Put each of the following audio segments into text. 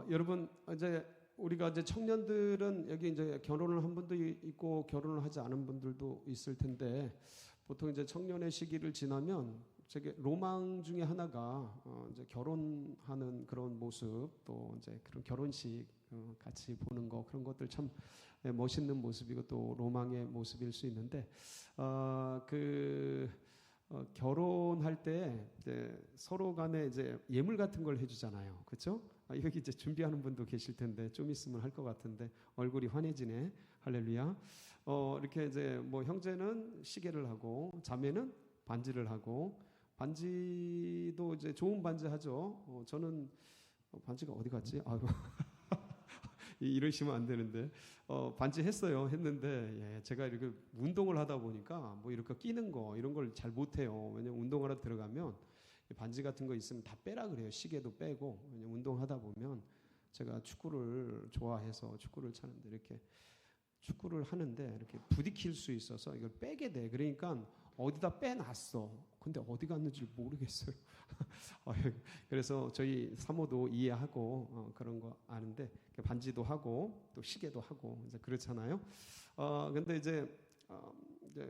여러분 이제 우리가 이제 청년들은 여기 이제 결혼을 한 분도 있고 결혼을 하지 않은 분들도 있을 텐데 보통 이제 청년의 시기를 지나면 제게 로망 중에 하나가 이제 결혼하는 그런 모습 또 이제 그런 결혼식 같이 보는 거 그런 것들 참 멋있는 모습이고 또 로망의 모습일 수 있는데 결혼할 때 이제 서로 간에 이제 예물 같은 걸 해주잖아요, 그렇죠? 여기 이제 준비하는 분도 계실 텐데 좀 있으면 할 것 같은데 얼굴이 환해지네, 할렐루야. 이렇게 이제 뭐 형제는 시계를 하고 자매는 반지를 하고 반지도 이제 좋은 반지 하죠. 저는 반지가 어디 갔지? 아유. 이러시면 안 되는데 반지 했는데 예, 제가 이렇게 운동을 하다 보니까 뭐 이렇게 끼는 거 이런 걸 잘 못해요. 왜냐면 운동하러 들어가면 반지 같은 거 있으면 다 빼라 그래요. 시계도 빼고. 왜냐면 운동하다 보면 제가 축구를 좋아해서 축구를 차는데 이렇게 축구를 하는데 이렇게 부딪힐 수 있어서 이걸 빼게 돼. 그러니까 어디다 빼놨어. 근데 어디 갔는지 모르겠어요. 그래서 저희 사모도 이해하고 그런 거 아는데 반지도 하고 또 시계도 하고 이제 그렇잖아요. 근데 이제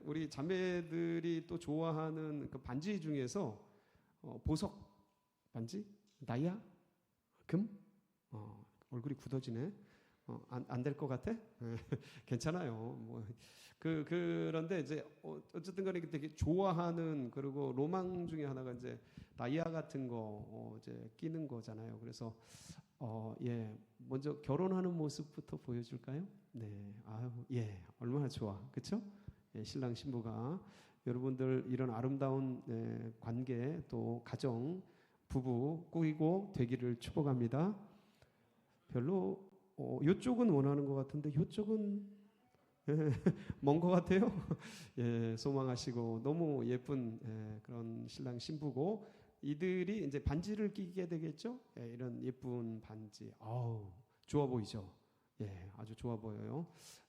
우리 자매들이 또 좋아하는 그 반지 중에서 보석 반지, 다이아, 금, 얼굴이 굳어지네. 안 될 것 같아? 괜찮아요. 뭐 그런데 이제 어쨌든 간에 되게 좋아하는 그리고 로망 중에 하나가 이제 다이아 같은 거 이제 끼는 거잖아요. 그래서 예, 먼저 결혼하는 모습부터 보여줄까요? 네, 아유, 예, 얼마나 좋아, 그렇죠? 예, 신랑 신부가 여러분들 이런 아름다운 관계 또 가정 부부 꾸이고 되기를 축복합니다. 별로 이쪽은 원하는 것 같은데 이쪽은 먼 것 같아요. 예, 소망하시고 너무 예쁜 그런 신랑 신부고 이들이 이제 반지를 끼게 되겠죠. 예, 이런 예쁜 반지, 아우 좋아 보이죠. 예, 아주 좋아 보여요.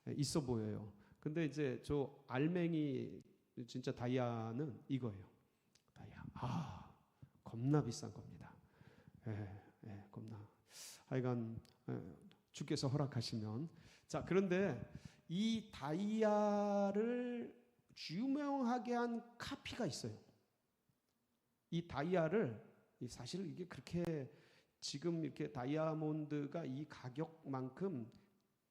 예, 있어 보여요. 근데 이제 저 알맹이 진짜 다이아는 이거예요. 다이아, 겁나 비싼 겁니다. 예, 겁나. 하여간 주께서 허락하시면 자, 그런데 이 다이아를 유명하게 한 카피가 있어요. 이 다이아를 사실 이게 그렇게 지금 이렇게 다이아몬드가 이 가격만큼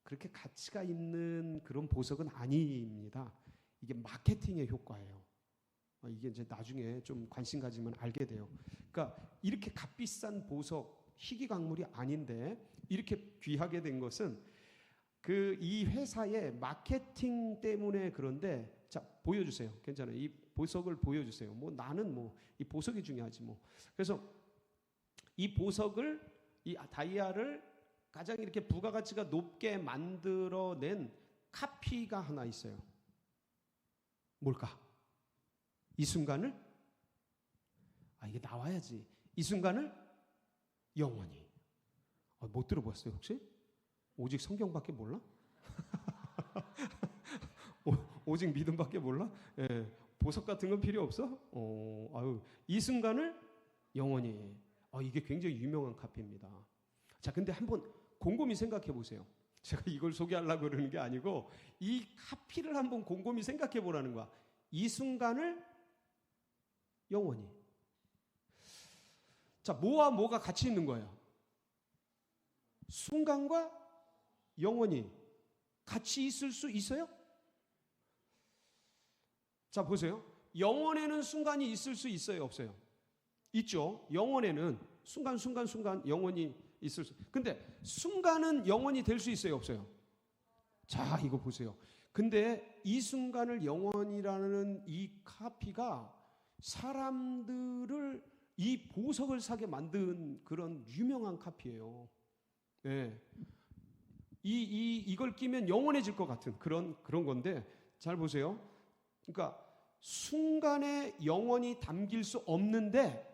그렇게 가치가 있는 그런 보석은 아닙니다. 이게 마케팅의 효과예요. 이게 이제 나중에 좀 관심 가지면 알게 돼요. 그러니까 이렇게 값비싼 보석 희귀 광물이 아닌데 이렇게 귀하게 된 것은 이 회사의 마케팅 때문에. 그런데 자, 보여주세요. 괜찮아요. 이 보석을 보여주세요. 뭐 나는 뭐 이 보석이 중요하지 뭐. 그래서 이 보석을, 이 다이아를 가장 이렇게 부가가치가 높게 만들어낸 카피가 하나 있어요. 뭘까? 이 순간을 이게 나와야지. 이 순간을 영원히. 못 들어봤어요 혹시? 오직 성경밖에 몰라? 오직 믿음밖에 몰라? 예, 보석 같은 건 필요 없어? 이 순간을 영원히. 이게 굉장히 유명한 카피입니다. 자, 근데 한번 곰곰이 생각해 보세요. 제가 이걸 소개하려고 그러는 게 아니고 이 카피를 한번 곰곰이 생각해 보라는 거야. 이 순간을 영원히. 자, 뭐와 뭐가 같이 있는 거예요? 순간과 영원히 같이 있을 수 있어요? 자, 보세요. 영원에는 순간이 있을 수 있어요, 없어요? 있죠. 영원에는 순간 영원히 있을 수. 근데 순간은 영원히 될 수 있어요, 없어요? 자, 이거 보세요. 근데 이 순간을 영원이라는 이 카피가 사람들을 이 보석을 사게 만든 그런 유명한 카피예요. 네. 이걸 끼면 영원해질 것 같은 그런 건데, 잘 보세요. 그러니까 순간에 영원히 담길 수 없는데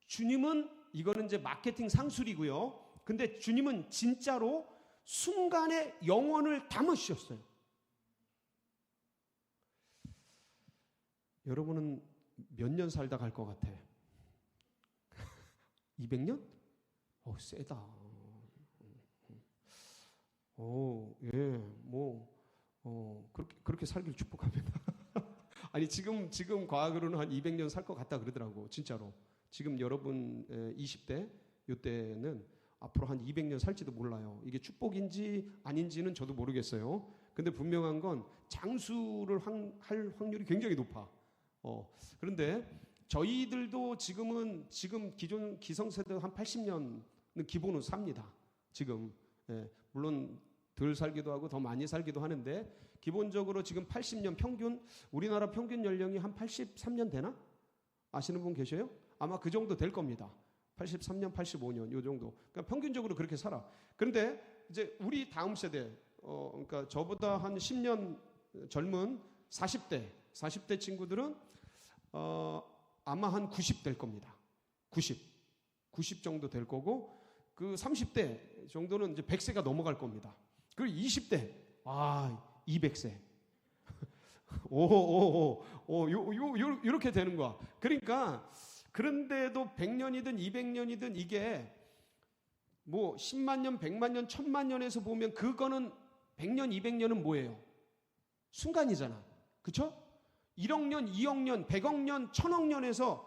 주님은, 이거는 이제 마케팅 상술이고요. 근데 주님은 진짜로 순간에 영원을 담으셨어요. 여러분은 몇 년 살다 갈 것 같아? 200년? 세다. 예, 뭐, 그렇게 살기를 축복합니다. 아니, 지금 과학으로는 한 200년 살 것 같다 그러더라고, 진짜로. 지금 여러분 20대, 요때는 앞으로 한 200년 살지도 몰라요. 이게 축복인지 아닌지는 저도 모르겠어요. 근데 분명한 건 장수를 할 확률이 굉장히 높아. 그런데 저희들도 지금 기존 기성세대 한 80년은 기본으로 삽니다. 지금. 예, 물론 덜 살기도 하고 더 많이 살기도 하는데 기본적으로 지금 80년 평균, 우리나라 평균 연령이 한 83년 되나? 아시는 분 계셔요? 아마 그 정도 될 겁니다. 83년, 85년 요 정도. 그러니까 평균적으로 그렇게 살아. 그런데 이제 우리 다음 세대, 그러니까 저보다 한 10년 젊은 40대 친구들은 아마 한 90 될 겁니다. 90 정도 될 거고, 그 30대 정도는 이제 100세가 넘어갈 겁니다. 그리고 20대 200세. 이렇게 되는 거야. 그러니까 그런데도 100년이든 200년이든 이게 뭐 10만 년, 100만 년, 1000만 년에서 보면 그거는 100년, 200년은 뭐예요? 순간이잖아. 그렇죠? 1억 년, 2억 년, 100억 년, 1000억 년에서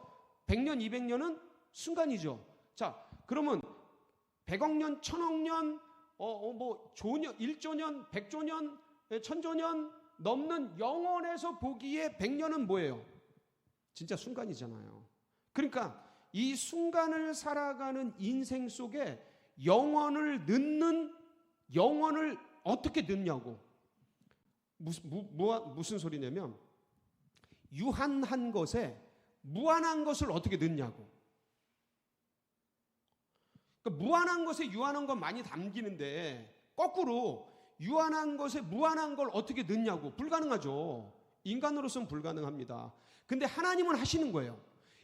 100년, 200년은 순간이죠. 자, 그러면 100억 년, 1000억 년, 뭐 조년, 1조 년, 100조 년, 1000조 년 넘는 영원에서 보기에 100년은 뭐예요? 진짜 순간이잖아요. 그러니까 이 순간을 살아가는 인생 속에 영원을 어떻게 넣냐고. 무슨 소리냐면 유한한 것에 무한한 것을 어떻게 넣냐고. 그러니까 무한한 것에 유한한 건 많이 담기는데 거꾸로 유한한 것에 무한한 걸 어떻게 넣냐고. 불가능하죠. 인간으로서는 불가능합니다. 근데 하나님은 하시는 거예요.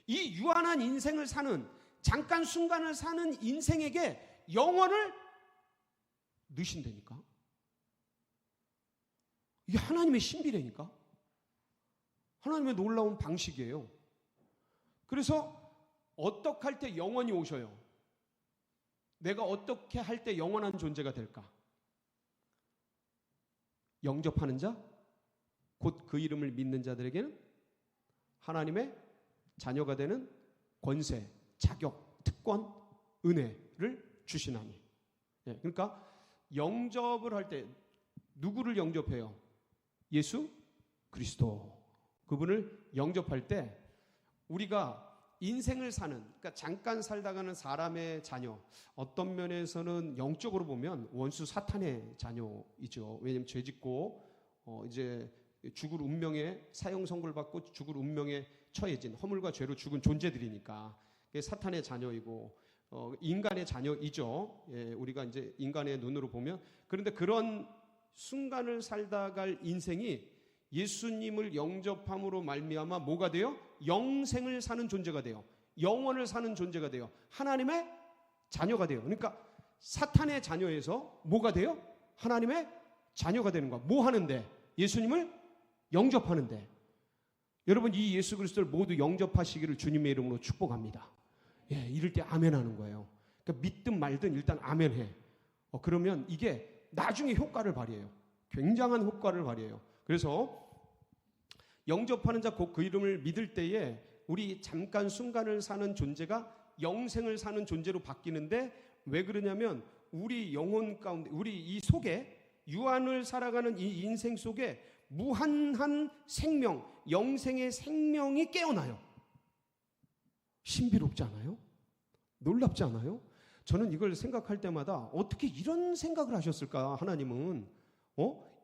이 유한한 인생을 사는, 잠깐 순간을 사는 인생에게 영원을 넣으신다니까. 이게 하나님의 신비라니까. 하나님의 놀라운 방식이에요. 그래서 어떻게 할 때 영원히 오셔요? 내가 어떻게 할 때 영원한 존재가 될까? 영접하는 자, 곧 그 이름을 믿는 자들에게는 하나님의 자녀가 되는 권세, 자격, 특권, 은혜를 주시나니. 예, 그러니까 영접을 할 때 누구를 영접해요? 예수 그리스도. 그분을 영접할 때 우리가 인생을 사는, 그러니까 잠깐 살다가는 사람의 자녀, 어떤 면에서는 영적으로 보면 원수 사탄의 자녀이죠. 왜냐하면 죄짓고 이제 죽을 운명에 사형 선고를 받고 죽을 운명에 처해진, 허물과 죄로 죽은 존재들이니까 그게 사탄의 자녀이고 인간의 자녀이죠. 예, 우리가 이제 인간의 눈으로 보면. 그런데 그런 순간을 살다 갈 인생이 예수님을 영접함으로 말미암아 뭐가 돼요? 영생을 사는 존재가 돼요. 영원을 사는 존재가 돼요. 하나님의 자녀가 돼요. 그러니까 사탄의 자녀에서 뭐가 돼요? 하나님의 자녀가 되는 거야. 뭐 하는데? 예수님을 영접하는데. 여러분, 이 예수 그리스도를 모두 영접하시기를 주님의 이름으로 축복합니다. 예, 이럴 때 아멘 하는 거예요. 그러니까 믿든 말든 일단 아멘 해. 그러면 이게 나중에 효과를 발휘해요. 굉장한 효과를 발휘해요. 그래서 영접하는 자, 곧 그 이름을 믿을 때에 우리 잠깐 순간을 사는 존재가 영생을 사는 존재로 바뀌는데, 왜 그러냐면 우리 영혼 가운데, 우리 이 속에 유한을 살아가는 이 인생 속에 무한한 생명, 영생의 생명이 깨어나요. 신비롭지 않아요? 놀랍지 않아요? 저는 이걸 생각할 때마다 어떻게 이런 생각을 하셨을까? 하나님은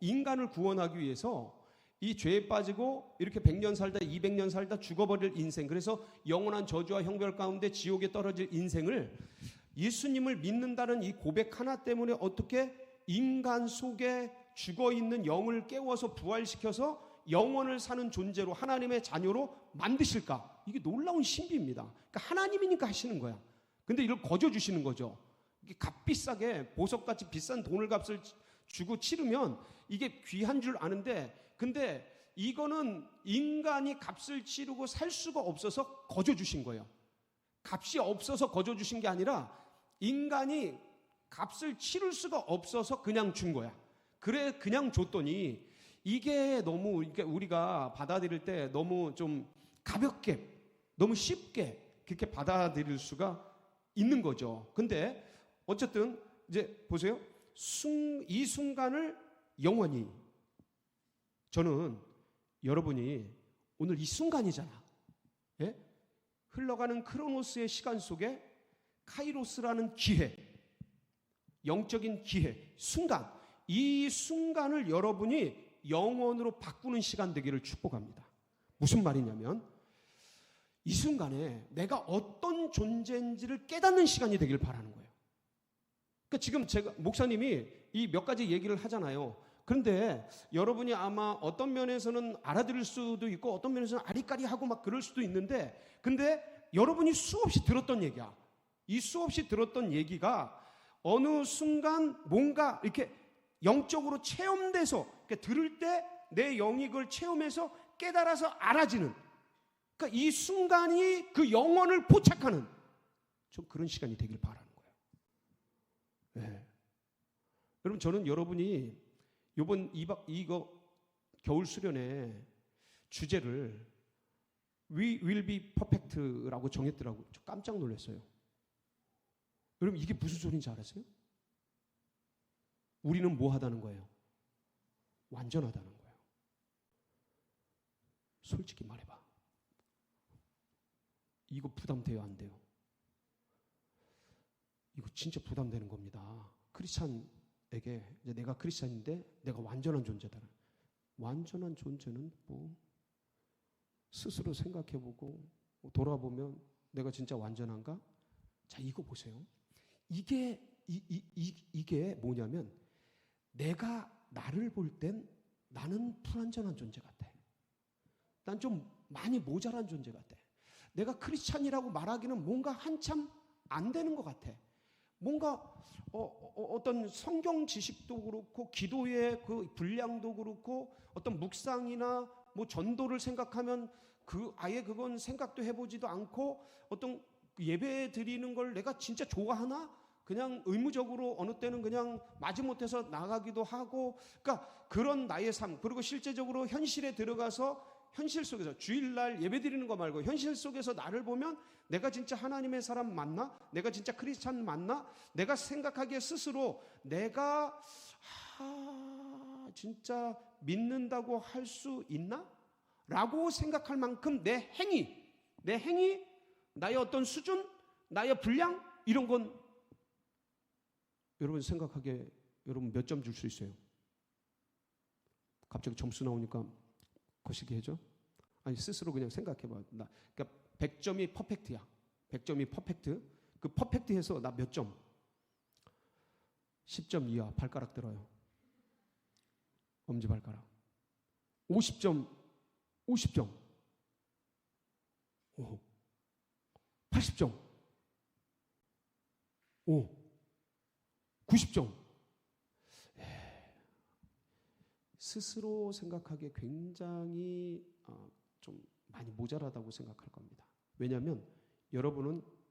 인간을 구원하기 위해서 이 죄에 빠지고 이렇게 100년 살다 200년 살다 죽어버릴 인생, 그래서 영원한 저주와 형벌 가운데 지옥에 떨어질 인생을 예수님을 믿는다는 이 고백 하나 때문에 어떻게 인간 속에 죽어있는 영을 깨워서 부활시켜서 영원을 사는 존재로, 하나님의 자녀로 만드실까? 이게 놀라운 신비입니다. 그러니까 하나님이니까 하시는 거야. 근데 이걸 거저주시는 거죠. 이게 값비싸게 보석같이 비싼 돈을 값을 주고 치르면 이게 귀한 줄 아는데, 근데 이거는 인간이 값을 치르고 살 수가 없어서 거저 주신 거예요. 값이 없어서 거저 주신 게 아니라 인간이 값을 치를 수가 없어서 그냥 준 거야. 그래 그냥 줬더니 이게 너무 그러니까 우리가 받아들일 때 너무 좀 가볍게 너무 쉽게 그렇게 받아들일 수가 있는 거죠. 근데 어쨌든 이제 보세요. 이 순간을 영원히 저는 여러분이 오늘 이 순간이잖아. 예? 흘러가는 크로노스의 시간 속에 카이로스라는 기회, 영적인 기회, 순간, 이 순간을 여러분이 영원으로 바꾸는 시간 되기를 축복합니다. 무슨 말이냐면 이 순간에 내가 어떤 존재인지를 깨닫는 시간이 되길 바라는 거예요. 그러니까 지금 제가 목사님이 이 몇 가지 얘기를 하잖아요. 그런데 여러분이 아마 어떤 면에서는 알아들을 수도 있고 어떤 면에서는 아리까리하고 막 그럴 수도 있는데 근데 여러분이 수없이 들었던 얘기야. 이 수없이 들었던 얘기가 어느 순간 뭔가 이렇게 영적으로 체험돼서 들을 때 내 영이 그걸 체험해서 깨달아서 알아지는 그러니까 이 순간이 그 영혼을 포착하는 좀 그런 시간이 되길 바라는 거예요. 네. 여러분 저는 여러분이 이번 이거 겨울 수련회 주제를 We will be perfect라고 정했더라고요. 저 깜짝 놀랐어요. 여러분 이게 무슨 소리인지 알았어요? 우리는 뭐 하다는 거예요? 완전하다는 거예요. 솔직히 말해봐. 이거 부담돼요, 안 돼요? 이거 진짜 부담되는 겁니다. 크리스찬에게 이제 내가 크리스찬인데 내가 완전한 존재다. 완전한 존재는 뭐 스스로 생각해보고 돌아보면 내가 진짜 완전한가? 자, 이거 보세요. 이게 뭐냐면 내가 나를 볼 땐 나는 불완전한 존재 같아. 난 좀 많이 모자란 존재 같아. 내가 크리스찬이라고 말하기는 뭔가 한참 안 되는 것 같아. 뭔가 어떤 성경 지식도 그렇고 기도의 그 분량도 그렇고 어떤 묵상이나 뭐 전도를 생각하면 아예 그건 생각도 해보지도 않고 어떤 예배 드리는 걸 내가 진짜 좋아하나? 그냥 의무적으로 어느 때는 그냥 마지못해서 나가기도 하고 그러니까 그런 나의 삶 그리고 실제적으로 현실에 들어가서 현실 속에서 주일날 예배 드리는 거 말고 현실 속에서 나를 보면 내가 진짜 하나님의 사람 맞나? 내가 진짜 크리스찬 맞나? 내가 생각하기에 스스로 내가 진짜 믿는다고 할 수 있나? 라고 생각할 만큼 내 행위, 나의 어떤 수준, 나의 분량 이런 건 여러분 생각하기에 여러분 몇 점 줄 수 있어요? 갑자기 점수 나오니까 거시기 해줘? 아니 스스로 그냥 생각해봐. 그러니까 100점이 퍼펙트야. 100점이 퍼펙트. 그 퍼펙트해서 나 몇 점? 10점 이하 발가락 들어요. 엄지발가락. 50점. 오. 80점. 오. 90점. 스스로 생각하기에 굉장히 좀 많이 모자라다고 생각할 겁니다. 왜냐하면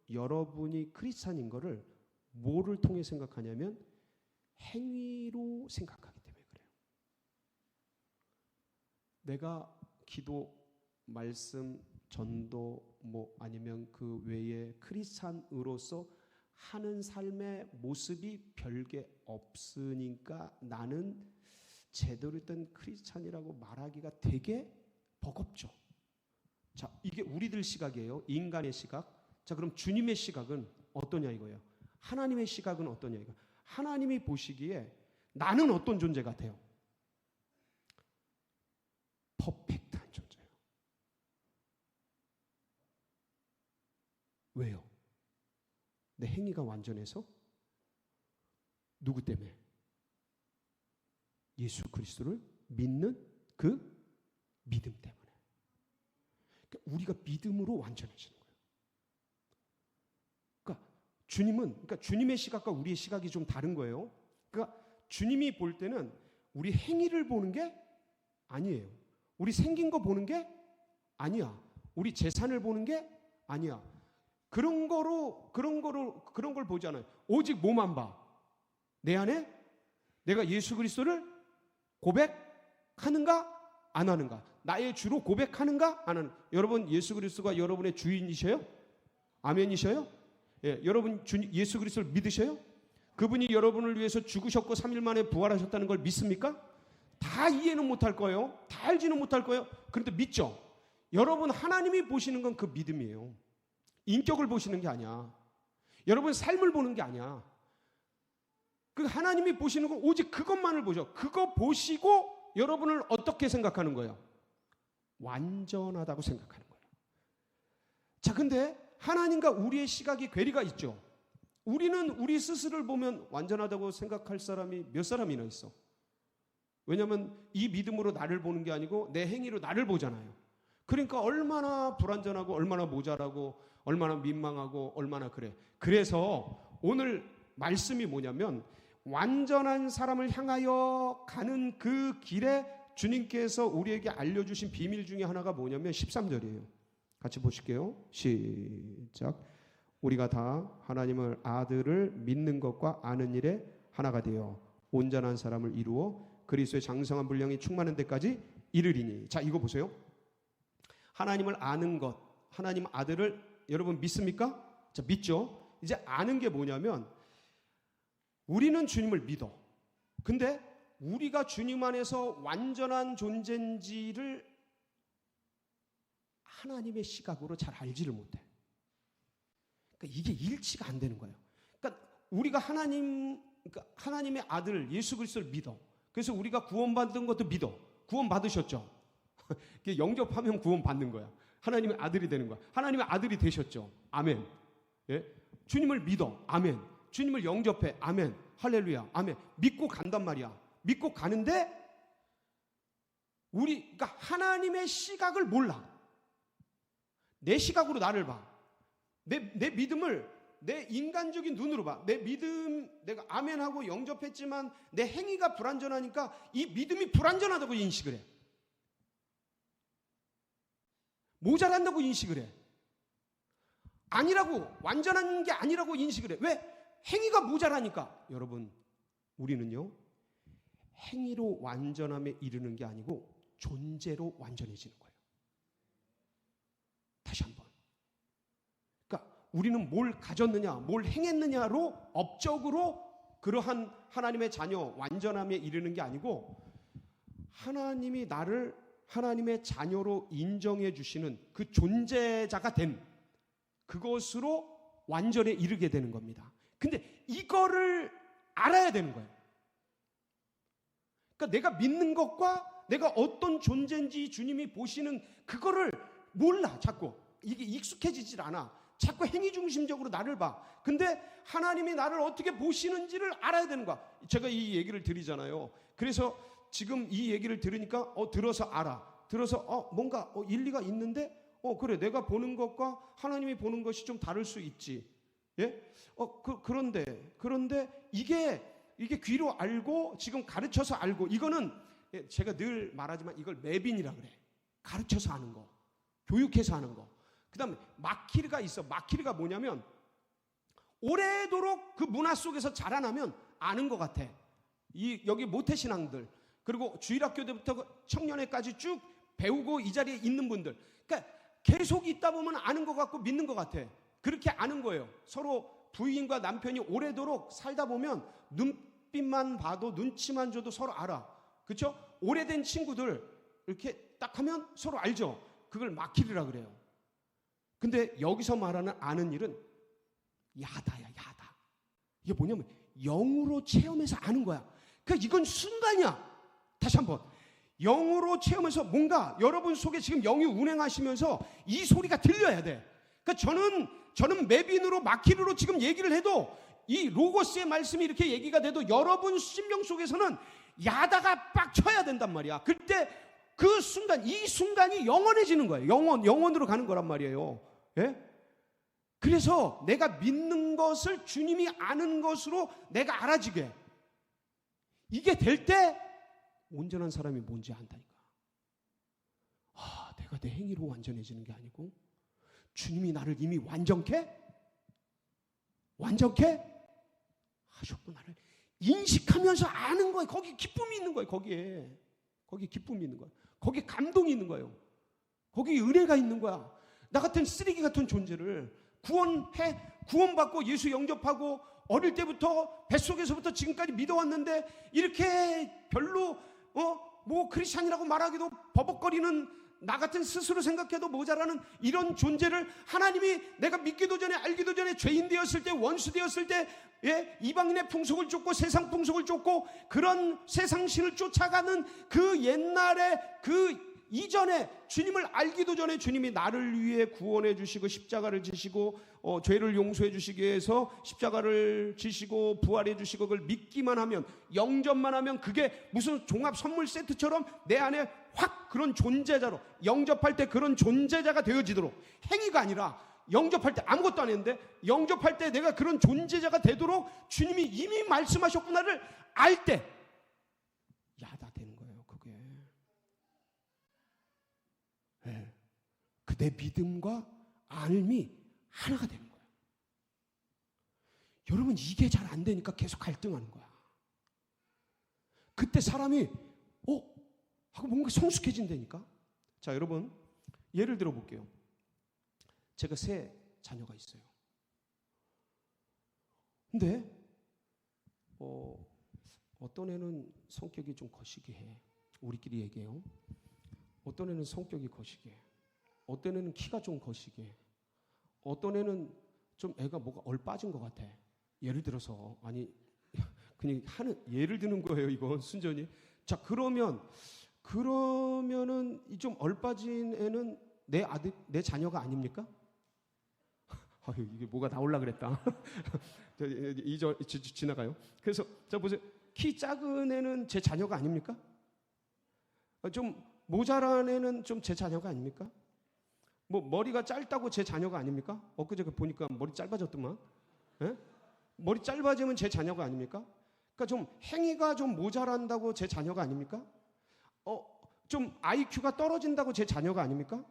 여러분이 크리스찬인 거를 뭐를 통해 생각하냐면 행위로 생각하기 때문에 그래요. 내가 기도, 말씀, 전도 뭐 아니면 그 외에 크리스찬으로서 하는 삶의 모습이 별게 없으니까 나는 제대로 된 크리스찬이라고 말하기가 되게 버겁죠. 자, 이게 우리들 시각이에요. 인간의 시각. 자, 그럼 주님의 시각은 어떠냐 이거예요. 하나님의 시각은 어떠냐 이거. 하나님이 보시기에 나는 어떤 존재 같아요? 퍼펙트한 존재예요. 왜요? 내 행위가 완전해서 누구 때문에? 예수 그리스도를 믿는 그 믿음 때문에. 그러니까 우리가 믿음으로 완전해지는 거예요. 그러니까 주님의 시각과 우리의 시각이 좀 다른 거예요. 그러니까 주님이 볼 때는 우리 행위를 보는 게 아니에요. 우리 생긴 거 보는 게 아니야. 우리 재산을 보는 게 아니야. 그런 걸 보잖아요. 오직 뭐만 봐? 내 안에 내가 예수 그리스도를 고백하는가 안 하는가? 나의 주로 고백하는가 안 하는가? 여러분 예수 그리스도가 여러분의 주인이셔요? 아멘이셔요? 예, 여러분 예수 그리스도를 믿으셔요? 그분이 여러분을 위해서 죽으셨고 3일 만에 부활하셨다는 걸 믿습니까? 다 이해는 못할 거예요. 다 알지는 못할 거예요. 그런데 믿죠? 여러분 하나님이 보시는 건 그 믿음이에요. 인격을 보시는 게 아니야. 여러분 삶을 보는 게 아니야. 그 하나님이 보시는 건 오직 그것만을 보죠. 그거 보시고 여러분을 어떻게 생각하는 거예요? 완전하다고 생각하는 거예요. 자, 근데 하나님과 우리의 시각이 괴리가 있죠. 우리는 우리 스스로를 보면 완전하다고 생각할 사람이 몇 사람이나 있어. 왜냐하면 이 믿음으로 나를 보는 게 아니고 내 행위로 나를 보잖아요. 그러니까 얼마나 불완전하고 얼마나 모자라고 얼마나 민망하고 얼마나 그래. 그래서 오늘 말씀이 뭐냐면 완전한 사람을 향하여 가는 그 길에 주님께서 우리에게 알려주신 비밀 중에 하나가 뭐냐면 13절이에요. 같이 보실게요. 시작. 우리가 다 하나님을 아들을 믿는 것과 아는 일에 하나가 되어 온전한 사람을 이루어 그리스도의 장성한 분량이 충만한 데까지 이르리니. 자, 이거 보세요. 하나님을 아는 것, 하나님 아들을 여러분 믿습니까? 자, 믿죠. 이제 아는 게 뭐냐면 우리는 주님을 믿어. 근데 우리가 주님 안에서 완전한 존재인지를 하나님의 시각으로 잘 알지를 못해. 그러니까 이게 일치가 안 되는 거예요. 그러니까 우리가 하나님의 아들 예수 그리스도를 믿어. 그래서 우리가 구원받은 것도 믿어. 구원 받으셨죠? 영접하면 구원 받는 거야. 하나님의 아들이 되는 거야. 하나님의 아들이 되셨죠. 아멘. 예? 주님을 믿어. 아멘. 주님을 영접해. 아멘. 할렐루야. 아멘. 믿고 간단 말이야. 믿고 가는데 그러니까 하나님의 시각을 몰라. 내 시각으로 나를 봐. 내 믿음을 내 인간적인 눈으로 봐. 내 믿음 내가 아멘하고 영접했지만 내 행위가 불완전하니까 이 믿음이 불완전하다고 인식을 해. 모자란다고 인식을 해. 아니라고, 완전한 게 아니라고 인식을 해. 왜? 행위가 모자라니까. 여러분, 우리는요 행위로 완전함에 이르는 게 아니고 존재로 완전해지는 거예요. 다시 한번. 그러니까 우리는 뭘 가졌느냐, 뭘 행했느냐로 업적으로 그러한 하나님의 자녀 완전함에 이르는 게 아니고 하나님이 나를 하나님의 자녀로 인정해 주시는 그 존재자가 된 그것으로 완전에 이르게 되는 겁니다. 근데 이거를 알아야 되는 거예요. 그러니까 내가 믿는 것과 내가 어떤 존재인지 주님이 보시는 그거를 몰라. 자꾸 이게 익숙해지질 않아. 자꾸 행위 중심적으로 나를 봐. 근데 하나님이 나를 어떻게 보시는지를 알아야 되는 거야. 제가 이 얘기를 드리잖아요. 그래서 지금 이 얘기를 들으니까 들어서 알아. 들어서 뭔가 일리가 있는데 그래 내가 보는 것과 하나님이 보는 것이 좀 다를 수 있지. 예? 그런데 이게 귀로 알고 지금 가르쳐서 알고 이거는 제가 늘 말하지만 이걸 매빈이라 그래. 가르쳐서 하는 거. 교육해서 하는 거. 그다음에 마키르가 있어. 마키르가 뭐냐면 오래도록 그 문화 속에서 자라나면 아는 것 같아. 여기 모태신앙들 그리고 주일학교 때부터 청년회까지 쭉 배우고 이 자리에 있는 분들 그러니까 계속 있다 보면 아는 것 같고 믿는 것 같아. 그렇게 아는 거예요. 서로 부인과 남편이 오래도록 살다 보면 눈빛만 봐도 눈치만 줘도 서로 알아. 그렇죠? 오래된 친구들 이렇게 딱 하면 서로 알죠. 그걸 마키르라 그래요. 근데 여기서 말하는 아는 일은 야다야, 야다. 이게 뭐냐면 영으로 체험해서 아는 거야. 그러니까 이건 순간이야. 다시 한번. 영으로 체험해서 뭔가 여러분 속에 지금 영이 운행하시면서 이 소리가 들려야 돼. 그러니까 저는 매빈으로 마키르로 지금 얘기를 해도 이 로고스의 말씀이 이렇게 얘기가 돼도 여러분 심령 속에서는 야다가 빡쳐야 된단 말이야. 그때 그 순간, 이 순간이 영원해지는 거예요. 영원으로 가는 거란 말이에요. 예? 그래서 내가 믿는 것을 주님이 아는 것으로 내가 알아지게. 이게 될 때 온전한 사람이 뭔지 안다니까. 내가 내 행위로 완전해지는 게 아니고 주님이 나를 이미 완전케 하셨고 나를 인식하면서 아는 거예요. 거기 기쁨이 있는 거예요. 거기 기쁨이 있는 거예요. 거기 감동이 있는 거예요. 거기 은혜가 있는 거야. 나 같은 쓰레기 같은 존재를 구원받고 예수 영접하고 어릴 때부터 뱃속에서부터 지금까지 믿어왔는데 이렇게 별로 뭐 크리스찬이라고 말하기도 버벅거리는 나 같은 스스로 생각해도 모자라는 이런 존재를 하나님이 내가 믿기도 전에 알기도 전에 죄인 되었을 때, 원수 되었을 때, 이방인의 풍속을 쫓고 세상 풍속을 쫓고 그런 세상 신을 쫓아가는 그 옛날에 그 이전에 주님을 알기도 전에 주님이 나를 위해 구원해 주시고 십자가를 지시고 죄를 용서해 주시기 위해서 십자가를 지시고 부활해 주시고 그걸 믿기만 하면, 영접만 하면 그게 무슨 종합 선물 세트처럼 내 안에 확 그런 존재자로, 영접할 때 그런 존재자가 되어지도록, 행위가 아니라 영접할 때 아무것도 안 했는데 영접할 때 내가 그런 존재자가 되도록 주님이 이미 말씀하셨구나를 알 때 야다 되는 거예요. 그게 내 믿음과 알미 하나가 되는 거예요. 여러분, 이게 잘 안 되니까 계속 갈등하는 거야. 그때 사람이 하고 뭔가 성숙해진다니까. 자, 여러분 예를 들어 볼게요. 제가 세 자녀가 있어요. 근데 어떤 애는 성격이 좀 거시기해. 우리끼리 얘기해요. 어떤 애는 성격이 거시기해. 어떤 애는 키가 좀 거시기해. 어떤 애는 좀 애가 뭐가 얼빠진 것 같아. 예를 들어서, 아니 그냥 예를 드는 거예요. 이건 순전히. 자, 그러면은 좀 얼빠진 애는 내 자녀가 아닙니까? 아유, 이게 뭐가 나올라 그랬다. 지나가요. 그래서 자 보세요. 키 작은 애는 제 자녀가 아닙니까? 좀 모자란 애는 좀 제 자녀가 아닙니까? 뭐 머리가 짧다고 제 자녀가 아닙니까? 엊그제 보니까 머리 짧아졌더만. 예? 머리 짧아지면 제 자녀가 아닙니까? 그러니까 좀 행위가 좀 모자란다고 제 자녀가 아닙니까? 좀 IQ가 떨어진다고 제 자녀가 아닙니까?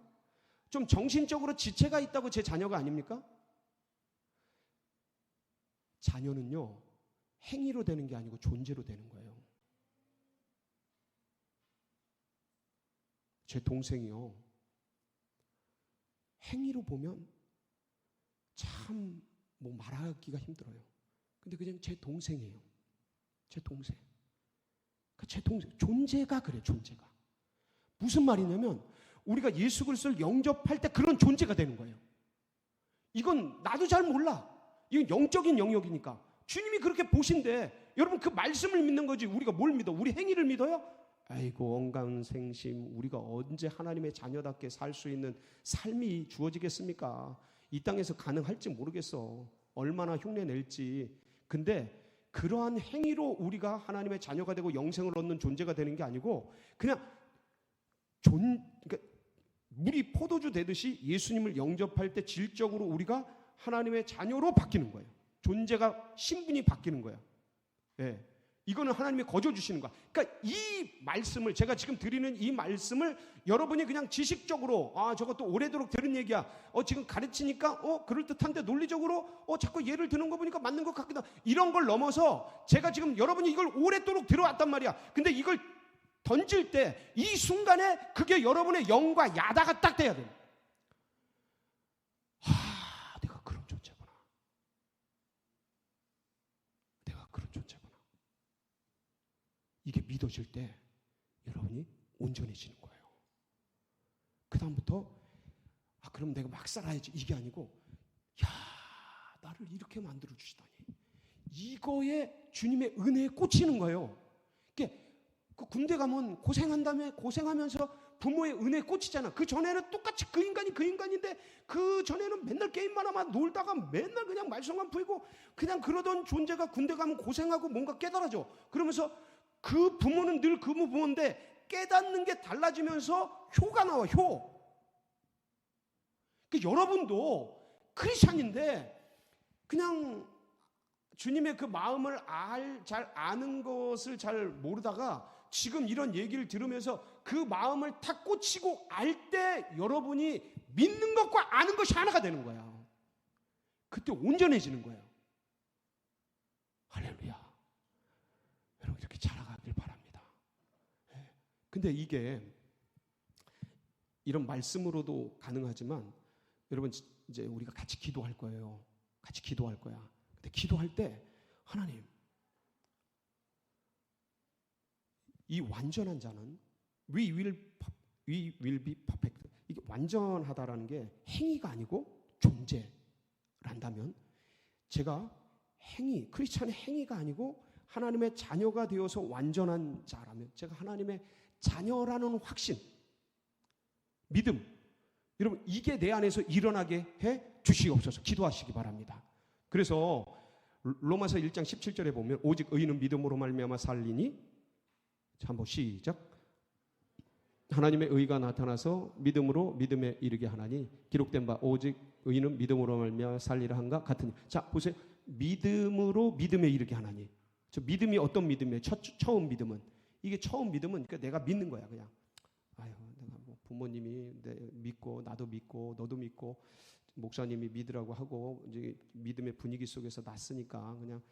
좀 정신적으로 지체가 있다고 제 자녀가 아닙니까? 자녀는요, 행위로 되는 게 아니고 존재로 되는 거예요. 제 동생이요, 행위로 보면 참 뭐 말하기가 힘들어요. 근데 그냥 제 동생이에요. 제 동생. 제 동생. 존재가 그래, 존재가. 무슨 말이냐면 우리가 예수 그리스도를 영접할 때 그런 존재가 되는 거예요. 이건 나도 잘 몰라. 이건 영적인 영역이니까. 주님이 그렇게 보신대. 여러분, 그 말씀을 믿는 거지. 우리가 뭘 믿어? 우리 행위를 믿어요? 아이고, 언감생심. 우리가 언제 하나님의 자녀답게 살 수 있는 삶이 주어지겠습니까? 이 땅에서 가능할지 모르겠어. 얼마나 흉내 낼지. 근데 그러한 행위로 우리가 하나님의 자녀가 되고 영생을 얻는 존재가 되는 게 아니고 그냥 그러니까 물이 포도주 되듯이 예수님을 영접할 때 질적으로 우리가 하나님의 자녀로 바뀌는 거예요. 존재가, 신분이 바뀌는 거예요. 네. 이거는 하나님이 거저 주시는 거야. 그러니까 이 말씀을, 제가 지금 드리는 이 말씀을 여러분이 그냥 지식적으로 저것도 오래도록 들은 얘기야. 지금 가르치니까 그럴듯한데 논리적으로 자꾸 예를 드는 거 보니까 맞는 것 같기도 하고, 이런 걸 넘어서 제가 지금 여러분이 이걸 오랫도록 들어왔단 말이야. 근데 이걸 던질 때 이 순간에 그게 여러분의 영과 야다가 딱 돼야 돼. 내가 그런 존재구나. 내가 그런 존재구나. 이게 믿어질 때 여러분이 온전해지는 거예요. 그 다음부터 그럼 내가 막 살아야지, 이게 아니고, 나를 이렇게 만들어 주시다니, 이거에 주님의 은혜에 꽂히는 거예요. 그 군대 가면 고생한 다음에 고생하면서 부모의 은혜에 꽂히잖아. 그 전에는 똑같이 그 인간인데 그 전에는 맨날 게임만 하면 놀다가 맨날 그냥 말썽만 부리고 그냥 그러던 존재가 군대 가면 고생하고 뭔가 깨달아져. 그러면서 그 부모는 늘 그 부모인데 깨닫는 게 달라지면서 효가 나와, 효. 여러분도 크리스찬인데 그냥 주님의 그 마음을 잘 아는 것을 잘 모르다가 지금 이런 얘기를 들으면서 그 마음을 탁 꽂히고 알 때 여러분이 믿는 것과 아는 것이 하나가 되는 거야. 그때 온전해지는 거예요. 할렐루야. 근데 이게 이런 말씀으로도 가능하지만 여러분 이제 우리가 같이 기도할 거예요. 같이 기도할 거야. 근데 기도할 때 하나님, 이 완전한 자는 we will be perfect. 이게 완전하다라는 게 행위가 아니고 존재란다면 제가 크리스찬의 행위가 아니고 하나님의 자녀가 되어서 완전한 자라면 제가 하나님의 자녀라는 확신, 믿음, 여러분 이게 내 안에서 일어나게 해 주시옵소서. 기도하시기 바랍니다. 그래서 로마서 1장 17절에 보면 오직 의인은 믿음으로 말미암아 살리니, 한번 시작. 하나님의 의가 나타나서 믿음으로 믿음에 이르게 하나니 기록된 바 오직 의인은 믿음으로 말미암아 살리라 한가 같으니. 자 보세요. 믿음으로 믿음에 이르게 하나니. 저 믿음이 어떤 믿음이에요? 처음 믿음은, 이게 처음 믿음은 그러니까 내가 믿는 거야. 그냥 아유, 내가 뭐 부모님이 믿고 나도 믿고 너도 믿고 목사님이 믿으라고 하고 이제 믿음의 분위기 속에서 났으니까 그냥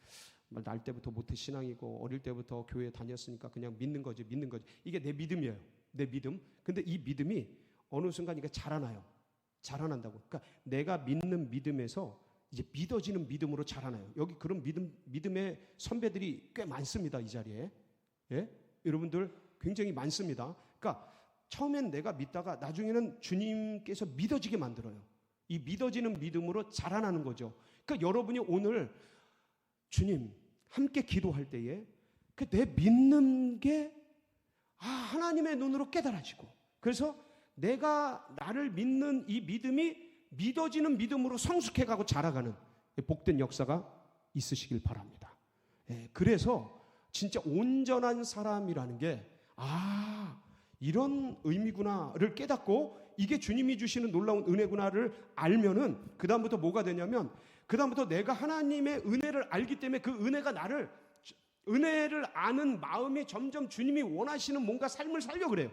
날 때부터 모태 신앙이고 어릴 때부터 교회 다녔으니까 그냥 믿는 거지. 이게 내 믿음이에요. 내 믿음. 근데 이 믿음이 어느 순간 이게 자라난다고. 그러니까 내가 믿는 믿음에서 이제 믿어지는 믿음으로 자라나요. 여기 그런 믿음의 선배들이 꽤 많습니다. 이 자리에. 예? 여러분들 굉장히 많습니다. 그러니까 처음엔 내가 믿다가 나중에는 주님께서 믿어지게 만들어요. 이 믿어지는 믿음으로 자라나는 거죠. 그러니까 여러분이 오늘 주님 함께 기도할 때에 그 내 믿는 게 하나님의 눈으로 깨달아지고, 그래서 내가 나를 믿는 이 믿음이 믿어지는 믿음으로 성숙해가고 자라가는 복된 역사가 있으시길 바랍니다. 그래서 진짜 온전한 사람이라는 게 이런 의미구나를 깨닫고 이게 주님이 주시는 놀라운 은혜구나를 알면은 그 다음부터 뭐가 되냐면 그 다음부터 내가 하나님의 은혜를 알기 때문에 그 은혜가 은혜를 아는 마음이 점점 주님이 원하시는 뭔가 삶을 살려고 그래요.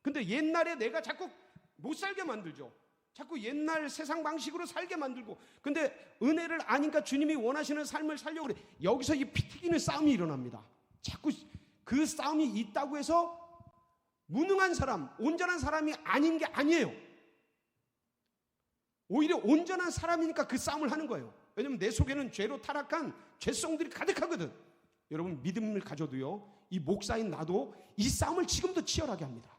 근데 옛날에 내가 자꾸 못 살게 만들죠. 자꾸 옛날 세상 방식으로 살게 만들고, 근데 은혜를 아니까 주님이 원하시는 삶을 살려고 그래. 여기서 이 피 튀기는 싸움이 일어납니다. 자꾸 그 싸움이 있다고 해서 무능한 사람, 온전한 사람이 아닌 게 아니에요. 오히려 온전한 사람이니까 그 싸움을 하는 거예요. 왜냐하면 내 속에는 죄로 타락한 죄성들이 가득하거든. 여러분 믿음을 가져도요, 이 목사인 나도 이 싸움을 지금도 치열하게 합니다.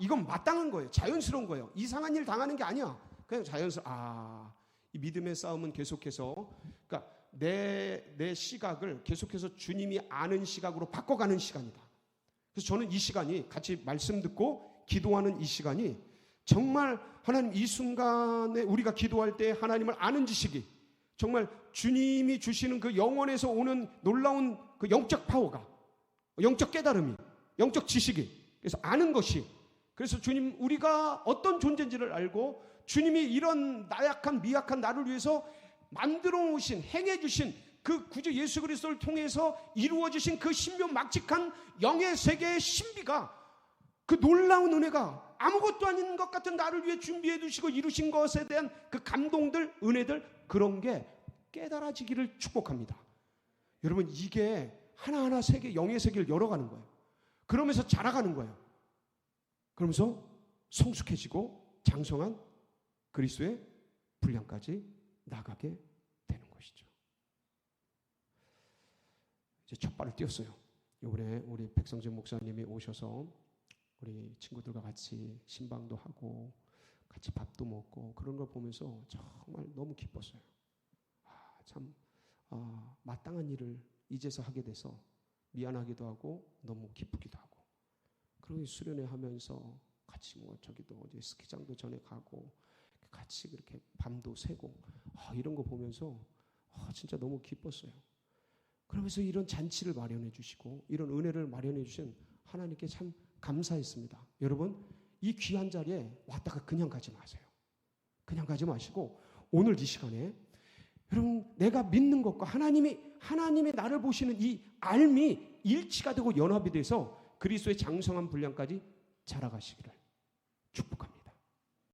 이건 마땅한 거예요. 자연스러운 거예요. 이상한 일 당하는 게 아니야. 그냥 이 믿음의 싸움은 계속해서, 그러니까 내 시각을 계속해서 주님이 아는 시각으로 바꿔가는 시간이다. 그래서 저는 이 시간이, 같이 말씀 듣고 기도하는 이 시간이 정말 하나님, 이 순간에 우리가 기도할 때 하나님을 아는 지식이, 정말 주님이 주시는 그 영원에서 오는 놀라운 그 영적 파워가, 영적 깨달음이, 영적 지식이, 그래서 아는 것이, 그래서 주님, 우리가 어떤 존재인지를 알고 주님이 이런 나약한 미약한 나를 위해서 만들어 놓으신, 행해 주신 그 구주 예수 그리스도를 통해서 이루어 주신 그 신묘막직한 영의 세계의 신비가, 그 놀라운 은혜가 아무것도 아닌 것 같은 나를 위해 준비해 두시고 이루신 것에 대한 그 감동들, 은혜들, 그런 게 깨달아지기를 축복합니다. 여러분, 이게 하나하나 세계, 영의 세계를 열어가는 거예요. 그러면서 자라가는 거예요. 그러면서 성숙해지고 장성한 그리스도의 분량까지 나가게 되는 것이죠. 이제 첫 발을 띄었어요. 이번에 우리 백성진 목사님이 오셔서 우리 친구들과 같이 신방도 하고 같이 밥도 먹고 그런 걸 보면서 정말 너무 기뻤어요. 마땅한 일을 이제서 하게 돼서 미안하기도 하고 너무 기쁘기도 하고, 그리고 수련회 하면서 같이 저기도 이제 스키장도 전에 가고 같이 그렇게 밤도 새고 이런 거 보면서 진짜 너무 기뻤어요. 그러면서 이런 잔치를 마련해 주시고 이런 은혜를 마련해 주신 하나님께 참 감사했습니다. 여러분, 이 귀한 자리에 왔다가 그냥 가지 마세요. 그냥 가지 마시고 오늘 이 시간에 여러분, 내가 믿는 것과 하나님이 나를 보시는 이 알미 일치가 되고 연합이 돼서 그리스도의 장성한 분량까지 자라가시기를 축복합니다.